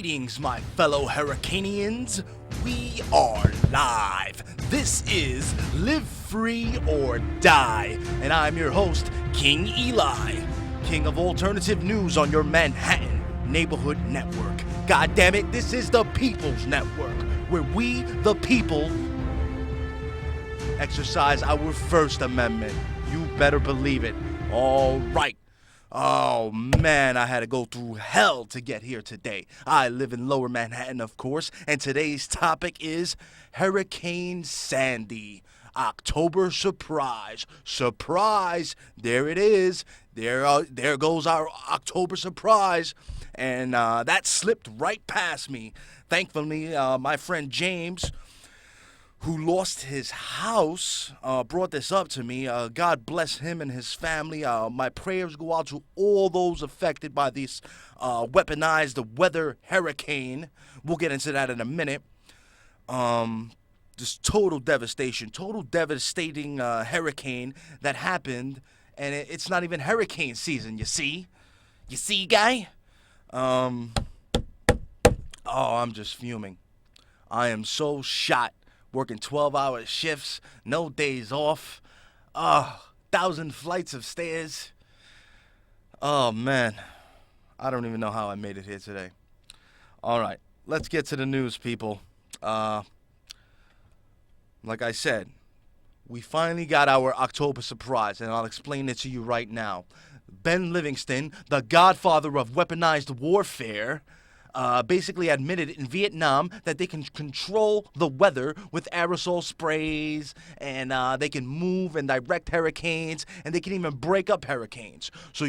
Greetings, my fellow Hurricaneans. We are live. This is Live Free or Die, and I'm your host, King Eli, king of alternative news on your Manhattan neighborhood network. God damn it, this is the People's Network, where we, the people, exercise our First Amendment. You better believe it. All right. Oh man, I had to go through hell to get here today. I live in Lower Manhattan, of course, and today's topic is Hurricane Sandy. October surprise. Surprise! There it is. There goes our October surprise. And that slipped right past me. Thankfully, my friend James, who lost his house, brought this up to me. God bless him and his family. My prayers go out to all those affected by this weaponized weather hurricane. We'll get into that in a minute. Just total devastation, total devastating hurricane that happened, and it's not even hurricane season, you see? You see, guy? Oh, I'm just fuming. I am so shot. Working 12-hour shifts, no days off, 1,000 flights of stairs. Oh, man. I don't even know how I made it here today. All right, let's get to the news, people. Like I said, we finally got our October surprise, and I'll explain it to you right now. Ben Livingston, the godfather of weaponized warfare, basically admitted in Vietnam that they can control the weather with aerosol sprays, and they can move and direct hurricanes, and they can even break up hurricanes. So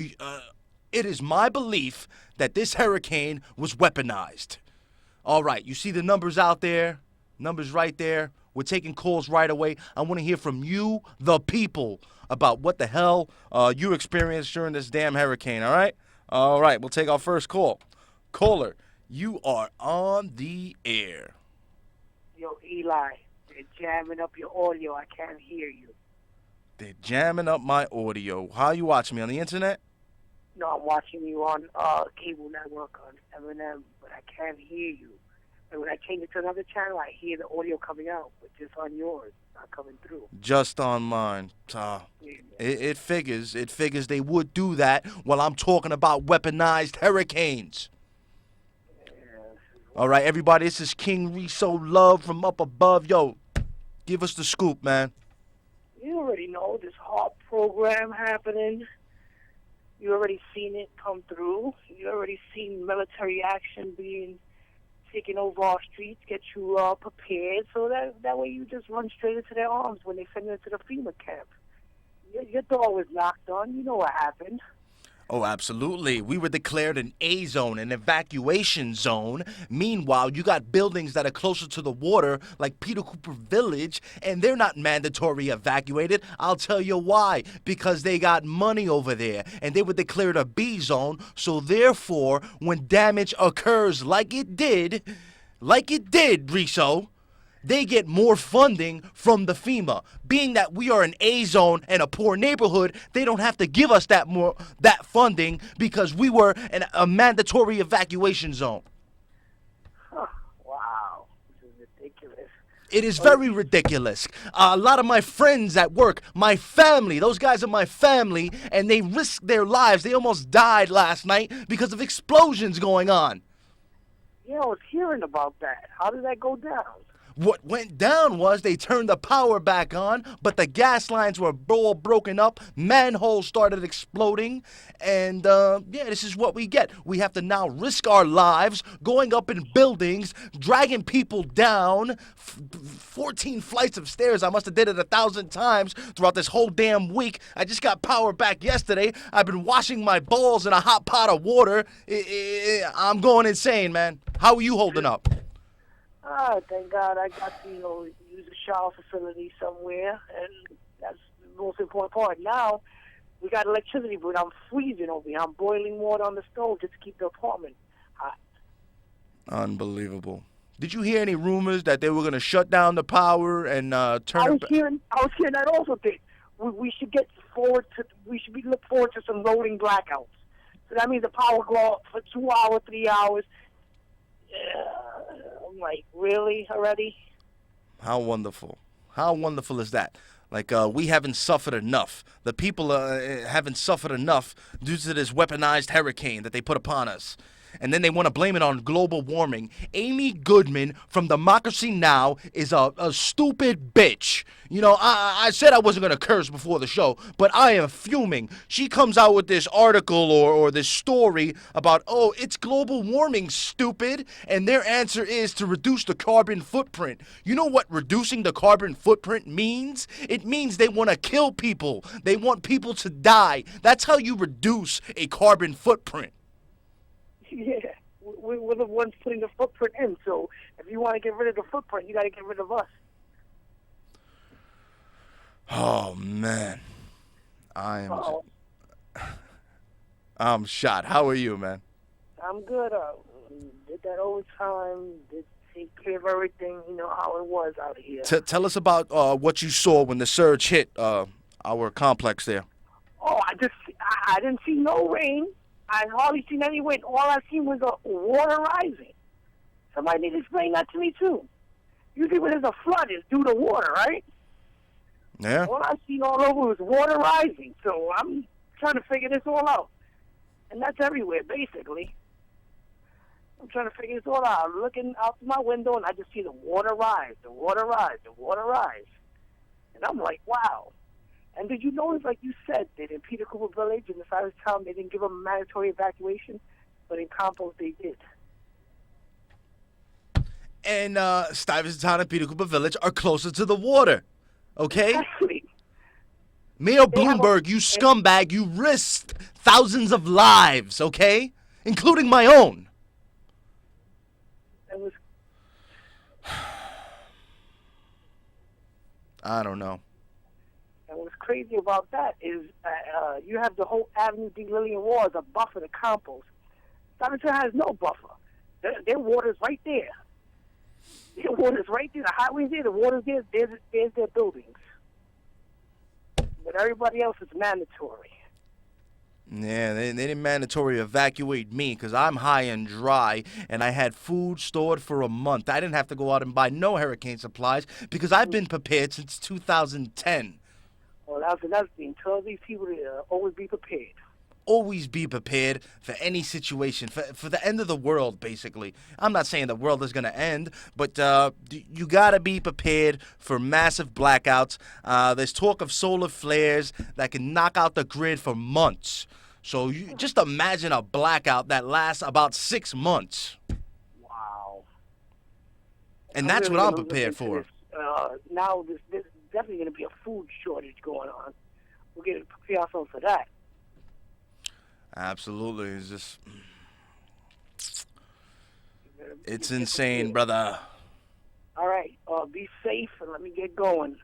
it is my belief that this hurricane was weaponized. All right, you see the numbers out there? Numbers right there. We're taking calls right away. I want to hear from you, the people, about what the hell you experienced during this damn hurricane, all right? All right, we'll take our first call. Caller, you are on the air. Yo, Eli, they're jamming up your audio. I can't hear you. They're jamming up my audio. How are you watching me, on the internet? No, I'm watching you on cable network on M&M, but I can't hear you. And when I change it to another channel, I hear the audio coming out, but just on yours, not coming through. Just on mine. It figures. It figures they would do that while I'm talking about weaponized hurricanes. All right, everybody, this is King Riso Love from up above. Yo, give us the scoop, man. You already know this HARP program happening. You already seen it come through. You already seen military action being taken over our streets, get you prepared, so that way you just run straight into their arms when they send you to the FEMA camp. Your door was knocked on. You know what happened. Oh, absolutely. We were declared an A zone, an evacuation zone. Meanwhile, you got buildings that are closer to the water, like Peter Cooper Village, and they're not mandatory evacuated. I'll tell you why. Because they got money over there, and they were declared a B zone. So therefore, when damage occurs like it did, Riso, they get more funding from the FEMA. Being that we are an A zone and a poor neighborhood, they don't have to give us that funding because we were a mandatory evacuation zone. Huh. Wow. This is ridiculous. It is very ridiculous. A lot of my friends at work, my family, those guys are my family, and they risked their lives. They almost died last night because of explosions going on. Yeah, I was hearing about that. How did that go down? What went down was they turned the power back on, but the gas lines were all broken up, manholes started exploding, and this is what we get. We have to now risk our lives going up in buildings, dragging people down, 14 flights of stairs. I must have did it 1,000 times throughout this whole damn week. I just got power back yesterday. I've been washing my balls in a hot pot of water. I'm going insane, man. How are you holding up? Thank God I got to, use a shower facility somewhere, and that's the most important part. Now, we got electricity, but I'm freezing over here. I'm boiling water on the stove just to keep the apartment hot. Unbelievable. Did you hear any rumors that they were going to shut down the power and turn it back? I was hearing that also. We should look forward to some rolling blackouts. So that means the power go off for 2 hours, 3 hours. I'm like, really already? How wonderful. How wonderful is that? Like, we haven't suffered enough. The people haven't suffered enough due to this weaponized hurricane that they put upon us. And then they want to blame it on global warming. Amy Goodman from Democracy Now! Is a stupid bitch. You know, I said I wasn't going to curse before the show, but I am fuming. She comes out with this article or this story about, oh, it's global warming, stupid. And their answer is to reduce the carbon footprint. You know what reducing the carbon footprint means? It means they want to kill people. They want people to die. That's how you reduce a carbon footprint. Yeah, we're the ones putting the footprint in. So if you want to get rid of the footprint, you got to get rid of us. Oh man, I'm shot. How are you, man? I'm good. Did that overtime. Did take care of everything. You know how it was out here. Tell us about what you saw when the surge hit our complex there. Oh, I didn't see no rain. I hardly seen any wind. All I seen was water rising. Somebody need to explain that to me too. Usually when there's a flood, it's due to water, right? Yeah. All I seen all over was water rising. So I'm trying to figure this all out. And that's everywhere, basically. I'm trying to figure this all out. I'm looking out my window, and I just see the water rise, the water rise, the water rise. And I'm like, wow. And did you notice, like you said, that in Peter Cooper Village, in the Cyrus Town, they didn't give them a mandatory evacuation, but in Compost they did. And Stuyvesant Town and Peter Cooper Village are closer to the water, okay? Exactly. Mayor Bloomberg, you scumbag, you risked thousands of lives, okay? Including my own. It was... I don't know. And what's crazy about that is you have the whole Avenue D. Lillian Wall as a buffer to Compost. Stuyvesant has no buffer. Their water's right there. Their water's right there. The highway's there. The water's there. There's their buildings. But everybody else is mandatory. Yeah, they didn't mandatory evacuate me because I'm high and dry and I had food stored for a month. I didn't have to go out and buy no hurricane supplies because I've been prepared since 2010. Well, that's another thing. Tell these people to always be prepared. Always be prepared for any situation, for the end of the world, basically. I'm not saying the world is going to end, but you got to be prepared for massive blackouts. There's talk of solar flares that can knock out the grid for months. So you just imagine a blackout that lasts about 6 months. Wow. And that's what I'm prepared for. Now, there's definitely going to be a food shortage going on. We're going to prepare ourselves for that. Absolutely. It's just... It's insane, brother. All right. Be safe and let me get going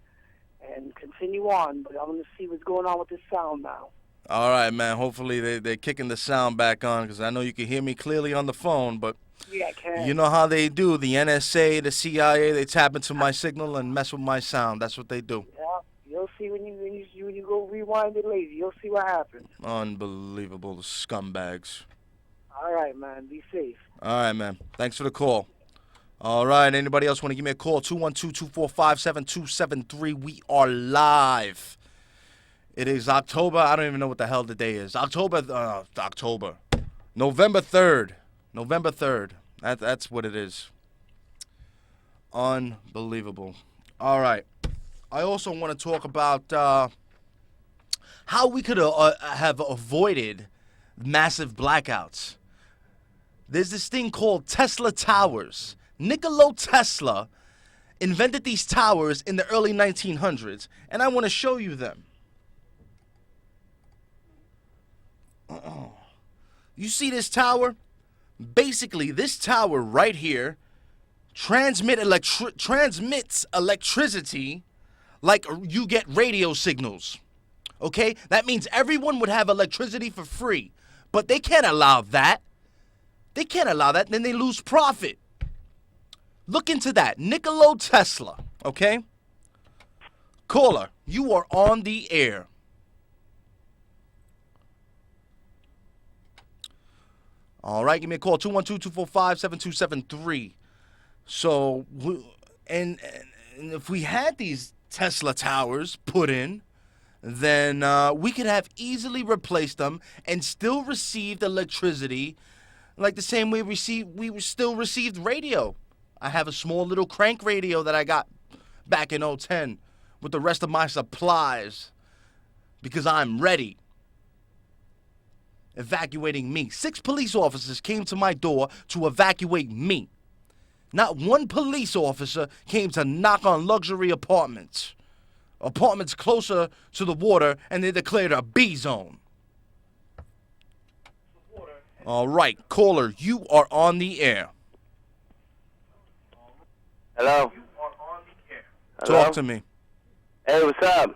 and continue on. But I'm going to see what's going on with this sound now. All right, man. Hopefully they're kicking the sound back on because I know you can hear me clearly on the phone, but yeah, I can. You know how they do. The NSA, the CIA, they tap into my signal and mess with my sound. That's what they do. Yeah, you'll see when you go rewind it later. You'll see what happens. Unbelievable scumbags. All right, man. Be safe. All right, man. Thanks for the call. All right. Anybody else want to give me a call? 212-245-7273. We are live. It is October. I don't even know what the hell the day is. October. November 3rd. November 3rd. That's what it is. Unbelievable. All right. I also want to talk about how we could have avoided massive blackouts. There's this thing called Tesla Towers. Nikola Tesla invented these towers in the early 1900s, and I want to show you them. You see this tower? Basically, this tower right here transmits electricity like you get radio signals. Okay? That means everyone would have electricity for free. But they can't allow that. They can't allow that, then they lose profit. Look into that. Nikola Tesla. Okay? Caller, you are on the air. All right, give me a call, 212-245-7273. So, and if we had these Tesla towers put in, then we could have easily replaced them and still received electricity like the same way we still received radio. I have a small little crank radio that I got back in '10 with the rest of my supplies because I'm ready. Evacuating me. 6 police officers came to my door to evacuate me. Not one police officer came to knock on luxury apartments. Apartments closer to the water, and they declared a B zone. All right, caller, you are on the air. Hello? Talk to me. Hey, what's up?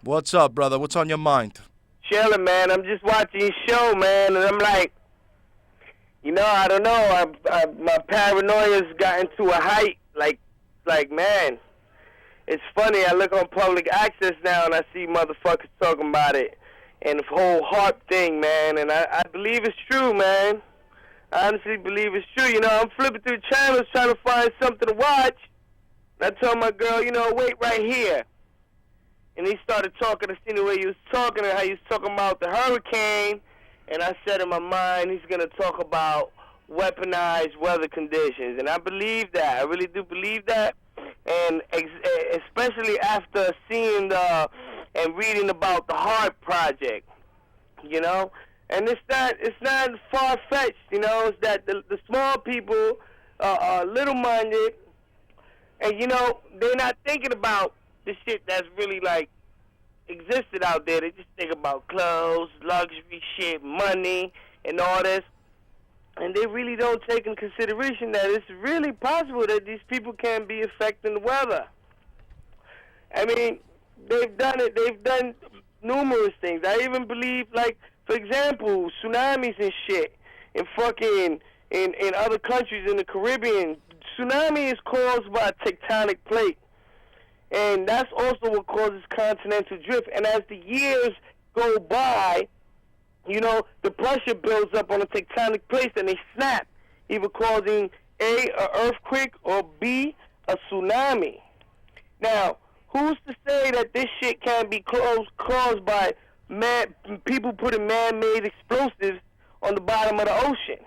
What's up, brother? What's on your mind? Chilling, man. I'm just watching your show, man, and I'm like, I don't know. My paranoia's gotten to a height. Like, man, it's funny. I look on public access now, and I see motherfuckers talking about it and the whole HAARP thing, man, and I believe it's true, man. I honestly believe it's true. I'm flipping through channels trying to find something to watch. And I told my girl, wait right here. And he started talking. I seen the way he was talking and how he was talking about the hurricane. And I said in my mind, he's going to talk about weaponized weather conditions. And I believe that. I really do believe that. And especially after seeing and reading about the HAARP project, And it's not far-fetched, It's that the small people are little-minded. And, they're not thinking about the shit that's really, existed out there. They just think about clothes, luxury shit, money, and all this. And they really don't take in consideration that it's really possible that these people can be affecting the weather. I mean, they've done it. They've done numerous things. I even believe, for example, tsunamis and shit in other countries in the Caribbean. Tsunami is caused by a tectonic plate. And that's also what causes continental drift. And as the years go by, the pressure builds up on the tectonic plates and they snap, either causing A, an earthquake, or B, a tsunami. Now, who's to say that this shit can't be caused by people putting man-made explosives on the bottom of the ocean?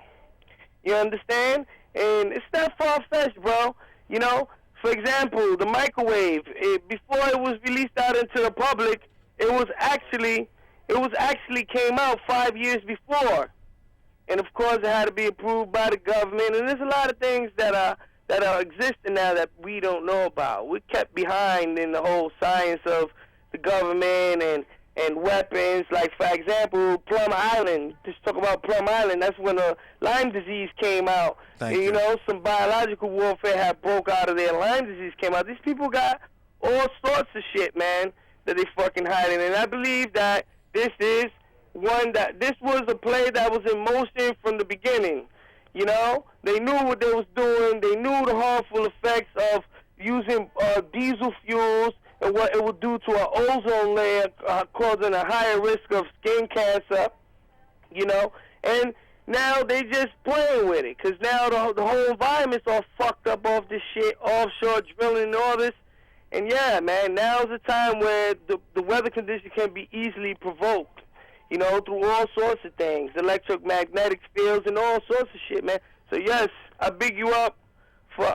You understand? And it's not far-fetched, bro. For example, the microwave, before it was released out into the public, it was actually came out 5 years before. And of course it had to be approved by the government, and there's a lot of things that are existing now that we don't know about. We're kept behind in the whole science of the government and weapons. Like, for example, Plum Island. Just talk about Plum Island. That's when the Lyme disease came out. Thank you. Some biological warfare had broke out of there. Lyme disease came out. These people got all sorts of shit, man, that they fucking hiding. And I believe that this was a play that was in motion from the beginning. They knew what they was doing. They knew the harmful effects of using diesel fuels and what it would do to our ozone layer, causing a higher risk of skin cancer, And now they just playing with it, because now the whole environment's all fucked up off this shit, offshore drilling and all this. And yeah, man, now's the time where the weather condition can be easily provoked, through all sorts of things, electromagnetic fields and all sorts of shit, man. So yes, I big you up for,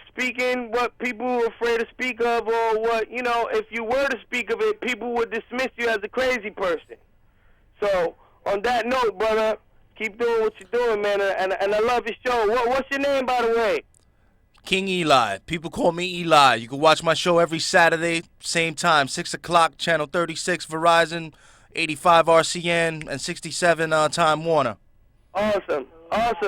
speaking what people were afraid to speak of, or what, if you were to speak of it, people would dismiss you as a crazy person. So, on that note, brother, keep doing what you're doing, man, and I love your show. What's your name, by the way? King Eli. People call me Eli. You can watch my show every Saturday, same time, 6 o'clock, channel 36, Verizon, 85 RCN, and 67 Time Warner. Awesome,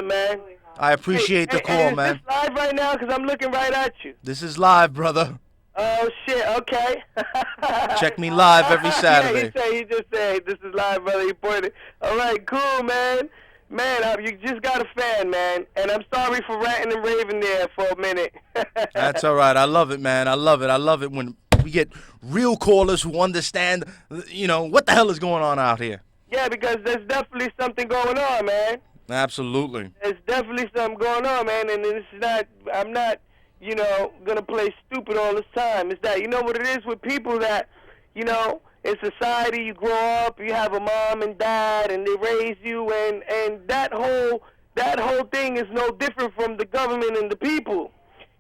man. I appreciate the call, man. Is this live right now? Because I'm looking right at you. This is live, brother. Oh, shit, okay. Check me live every Saturday. Yeah, he just said, this is live, brother. He pointed. All right, cool, man. Man, you just got a fan, man. And I'm sorry for ranting and raving there for a minute. That's all right. I love it, man. I love it when we get real callers who understand, what the hell is going on out here. Yeah, because there's definitely something going on, man. Absolutely. There's definitely something going on, man, and it's not, I'm not, gonna play stupid all this time. It's that, you know what it is with people that, in society you grow up, you have a mom and dad, and they raise you, and that whole thing is no different from the government and the people.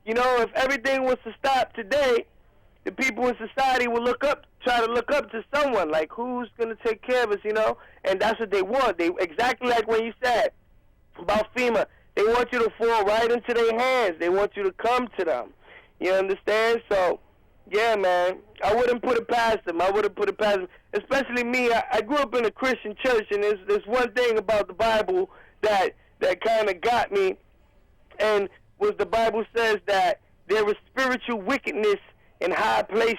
If everything was to stop today, the people in society will try to look up to someone, like who's gonna take care of us, and that's what they want. They exactly like when you said about FEMA. They want you to fall right into their hands. They want you to come to them. You understand? So, yeah, man, I wouldn't put it past them. Especially me. I grew up in a Christian church, and there's one thing about the Bible that kind of got me, and was the Bible says that there is spiritual wickedness in high places.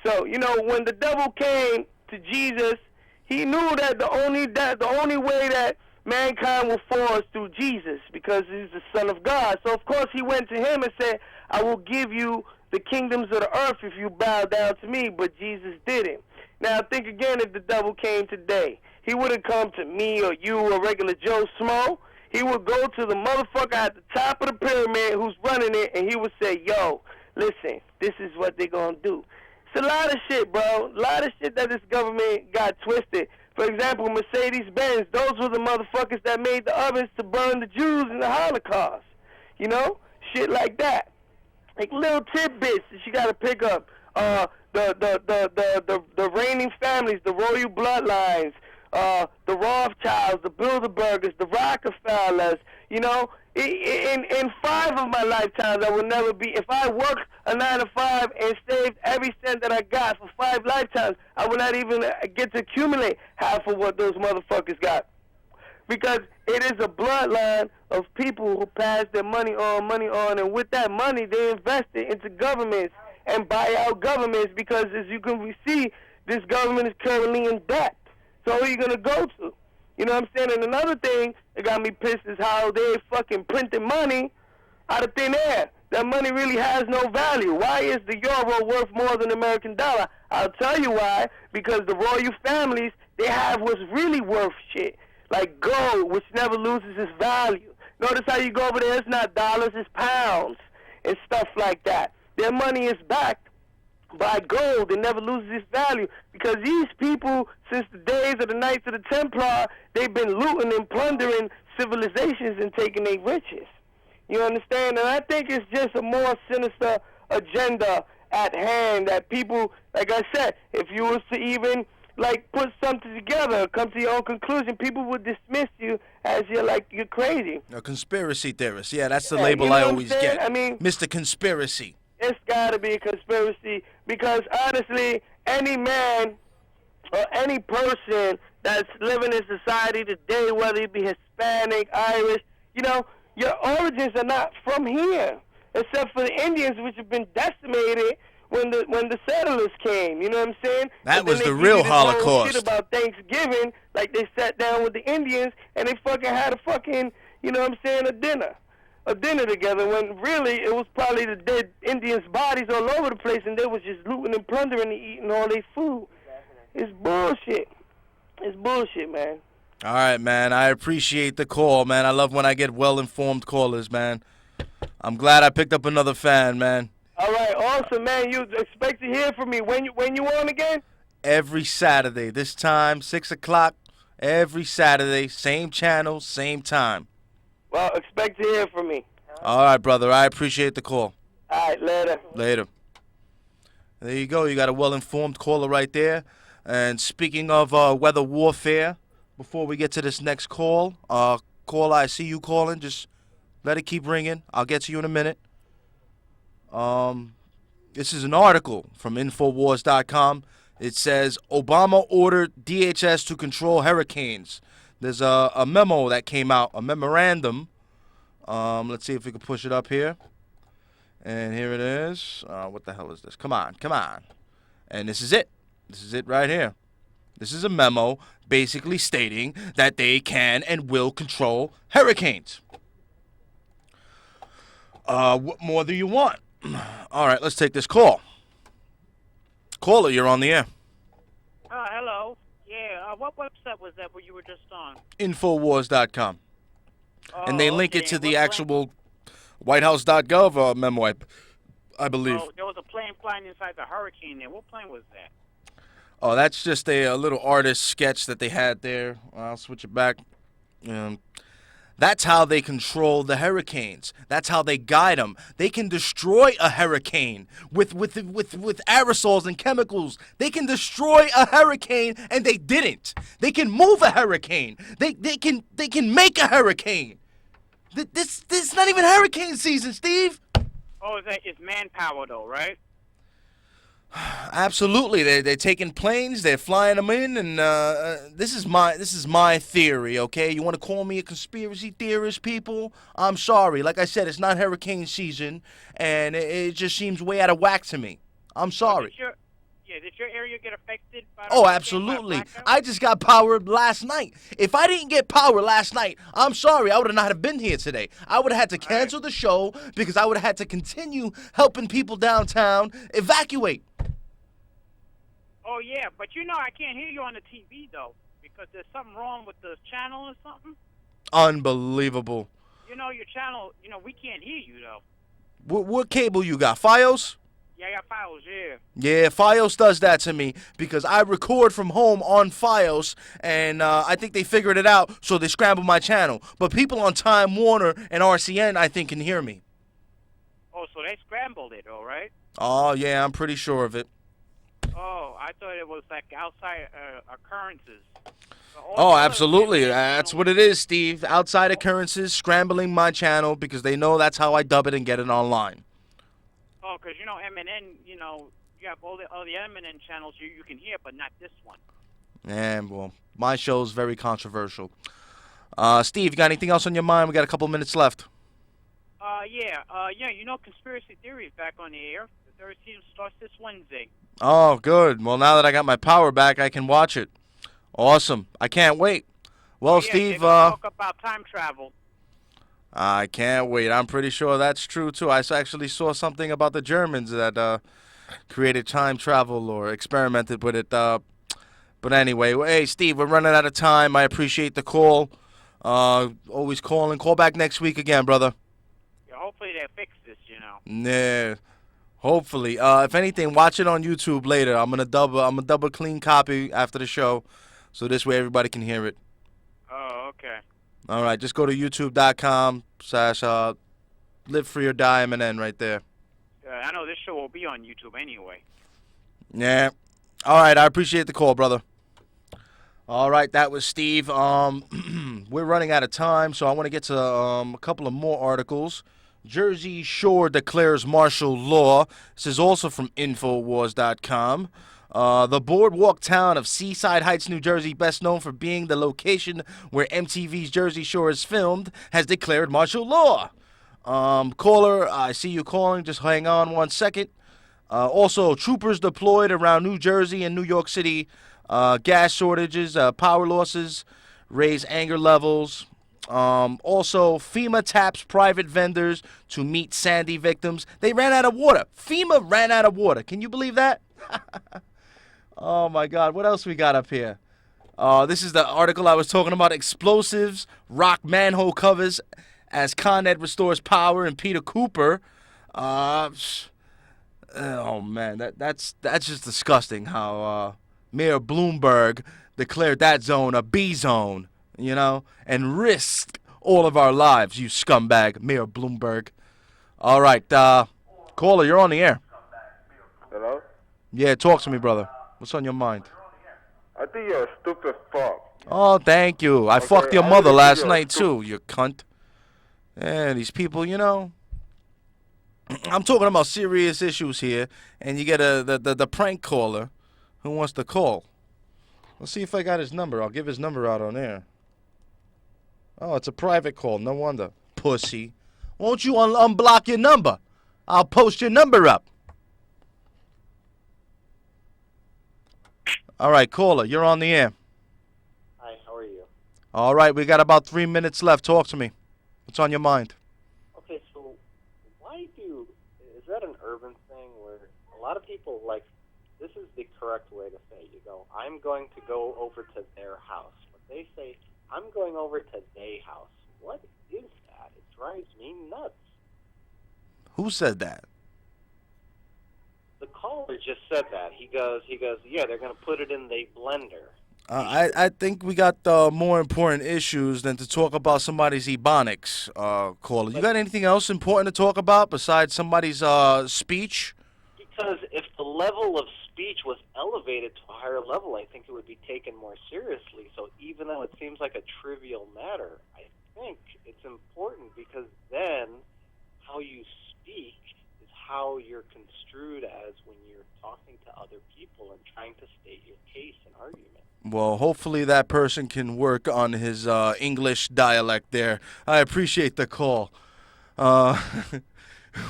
So, when the devil came to Jesus, he knew that the only way that mankind will fall is through Jesus, because he's the Son of God. So, of course, he went to him and said, I will give you the kingdoms of the earth if you bow down to me, but Jesus didn't. Now, think again, if the devil came today, he wouldn't come to me or you or regular Joe Smo. He would go to the motherfucker at the top of the pyramid who's running it, and he would say, yo, listen, this is what they're going to do. It's a lot of shit, bro. A lot of shit that this government got twisted. For example, Mercedes-Benz, those were the motherfuckers that made the ovens to burn the Jews in the Holocaust. Shit like that. Like little tidbits that you got to pick up. The reigning families, the royal bloodlines, the Rothschilds, the Bilderbergers, the Rockefellers. In 5 of my lifetimes, I will never be. If I worked a 9 to 5 and saved every cent that I got for 5 lifetimes, I would not even get to accumulate half of what those motherfuckers got. Because it is a bloodline of people who pass their money on, and with that money, they invest it into governments and buy out governments, because as you can see, this government is currently in debt. So who are you going to go to? You know what I'm saying? And another thing that got me pissed is how they fucking printing money out of thin air. That money really has no value. Why is the euro worth more than the American dollar? I'll tell you why. Because the royal families, they have what's really worth shit. Like gold, which never loses its value. Notice how you go over there, it's not dollars, it's pounds and stuff like that. Their money is backed by gold. It never loses its value, because these people, since the days of the Knights of the Templar, they've been looting and plundering civilizations and taking their riches. You understand? And I think it's just a more sinister agenda at hand that people, like I said, if you was to even put something together, come to your own conclusion, people would dismiss you as you're crazy. A conspiracy theorist. Yeah, that's the label I always get. I mean, Mr. Conspiracy. It's got to be a conspiracy, because honestly, any man or any person that's living in society today, whether it be Hispanic, Irish, your origins are not from here, except for the Indians, which have been decimated when the settlers came. You know what I'm saying? That was the real Holocaust. Shit about Thanksgiving, like they sat down with the Indians and they fucking had a dinner together, when really it was probably the dead Indians' bodies all over the place, and they was just looting and plundering and eating all their food. It's bullshit. It's bullshit, man. All right, man. I appreciate the call, man. I love when I get well-informed callers, man. I'm glad I picked up another fan, man. All right, awesome, man. You expect to hear from me. When you on again? Every Saturday. This time, 6 o'clock. Every Saturday. Same channel, same time. Well, expect to hear from me. All right, brother. I appreciate the call. All right, later. Later. There you go. You got a well-informed caller right there. And speaking of weather warfare, before we get to this next call, caller, I see you calling. Just let it keep ringing. I'll get to you in a minute. This is an article from Infowars.com. It says, Obama ordered DHS to control hurricanes. There's a memo that came out, a memorandum. Let's see if we can push it up here. And here it is. What the hell is this? Come on. And this is it. This is it right here. This is a memo basically stating that they can and will control hurricanes. What more do you want? All right, let's take this call. Caller, you're on the air. Hello. website was that where you were just on? Infowars.com. Oh, And they link okay. it to And the what actual WhiteHouse.gov memo, I believe. plane? Oh, there was a plane flying inside the hurricane there. What plane was that? Oh, that's just a little artist sketch that they had there. I'll switch it back. That's how they control the hurricanes. That's how they guide them. They can destroy a hurricane with aerosols and chemicals. They can destroy a hurricane, and they didn't. They can move a hurricane. They can make a hurricane. This is not even hurricane season, Steve. Oh, it's manpower though, right? Absolutely, they're taking planes, they're flying them in, and this is my theory. Okay, you want to call me a conspiracy theorist, people? I'm sorry. Like I said, it's not hurricane season, and it just seems way out of whack to me. I'm sorry. Did your area get affected by the Oh, hurricane, absolutely. by blackout? I just got power last night. If I didn't get power last night, I'm sorry. I would have not have been here today. I would have had to cancel the show because I would have had to continue helping people downtown evacuate. Oh yeah, but I can't hear you on the TV though because there's something wrong with the channel or something. Unbelievable. Your channel. We can't hear you though. What cable you got? Fios? Yeah, I got files. Yeah. Yeah, Fios does that to me because I record from home on Fios, and I think they figured it out, so they scrambled my channel. But people on Time Warner and RCN, I think, can hear me. Oh, so they scrambled it, all right? Oh, yeah, I'm pretty sure of it. Oh, I thought it was like outside occurrences. Oh, absolutely. That's what it is, Steve. Outside occurrences, scrambling my channel because they know that's how I dub it and get it online. Oh, because MNN, you have all the MNN channels you can hear, but not this one. Yeah, well, my show's very controversial. Steve, you got anything else on your mind? We got a couple minutes left. Conspiracy Theory is back on the air. The third season starts this Wednesday. Oh, good. Well, now that I got my power back, I can watch it. Awesome. I can't wait. Well, Steve, talk about time travel. I can't wait. I'm pretty sure that's true, too. I actually saw something about the Germans that created time travel or experimented with it. But anyway, hey, Steve, we're running out of time. I appreciate the call. Always calling. Call back next week again, brother. Yeah, hopefully they fix this, Nah. Hopefully. If anything, watch it on YouTube later. I'm a double clean copy after the show, so this way everybody can hear it. Oh, okay. All right, just go to youtube.com/Live Free or Die MNN right there. I know this show will be on YouTube anyway. Yeah. All right, I appreciate the call, brother. All right, that was Steve. We're running out of time, so I want to get to a couple of more articles. Jersey Shore declares martial law. This is also from Infowars.com. The boardwalk town of Seaside Heights, New Jersey, best known for being the location where MTV's Jersey Shore is filmed, has declared martial law. Caller, I see you calling. Just hang on 1 second. Also, troopers deployed around New Jersey and New York City. Gas shortages, power losses, raise anger levels. Also, FEMA taps private vendors to meet Sandy victims. They ran out of water. FEMA ran out of water. Can you believe that? Oh, my God. What else we got up here? This is the article I was talking about. Explosives rock manhole covers as Con Ed restores power and Peter Cooper. Oh, man. That's just disgusting how Mayor Bloomberg declared that zone a B zone. And risked all of our lives, you scumbag, Mayor Bloomberg. All right, caller, you're on the air. Hello? Yeah, talk to me, brother. What's on your mind? I think you're a stupid fuck. Oh, thank you. I fucked your mother last night, too, you cunt. Yeah, these people, I'm talking about serious issues here, and you get the prank caller who wants to call. Let's see if I got his number. I'll give his number out on air. Oh, it's a private call. No wonder. Pussy. Won't you unblock your number? I'll post your number up. All right, caller, you're on the air. Hi, how are you? All right, we got about 3 minutes left. Talk to me. What's on your mind? Okay, so is that an urban thing where a lot of people, this is the correct way to say it. You go, I'm going to go over to their house. But they say, I'm going over to they house. What is that? It drives me nuts. Who said that? The caller just said that. He goes, yeah, they're going to put it in the blender. I think we got more important issues than to talk about somebody's ebonics, caller. You got anything else important to talk about besides somebody's speech? Because if the level of speech was elevated to a higher level, I think it would be taken more seriously. So even though it seems like a trivial matter, I think it's important because then how you speak is how you're construed as when you're talking to other people and trying to state your case and argument. Well, hopefully that person can work on his English dialect there. I appreciate the call.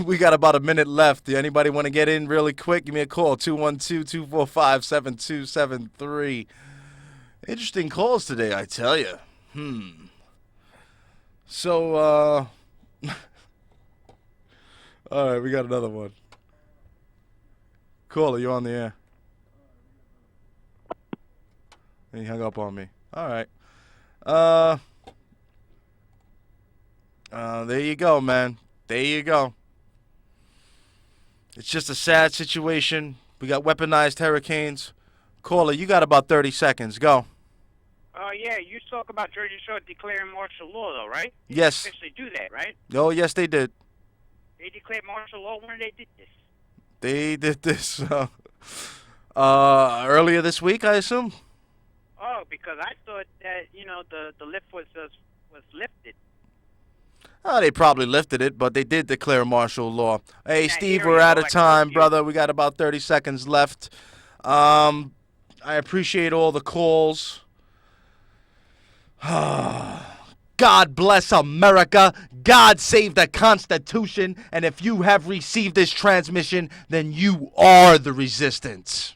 We got about a minute left. Do anybody want to get in really quick? Give me a call, 212-245-7273. Interesting calls today, I tell you. So, all right, we got another one. Caller, you on the air. He hung up on me. All right. There you go, man. There you go. It's just a sad situation. We got weaponized hurricanes. Caller, you got about 30 seconds. Go. Yeah, you talk about Jersey Shore declaring martial law, though, right? Yes. They officially do that, right? Oh, yes, they did. They declared martial law when they did this. They did this earlier this week, I assume. Oh, because I thought that, the lift was lifted. Oh, they probably lifted it, but they did declare martial law. Hey, Yeah, Steve, here we're you out go, of like time, curfew. brother. We got about 30 seconds left. I appreciate all the calls. God bless America. God save the Constitution. And if you have received this transmission, then you are the resistance.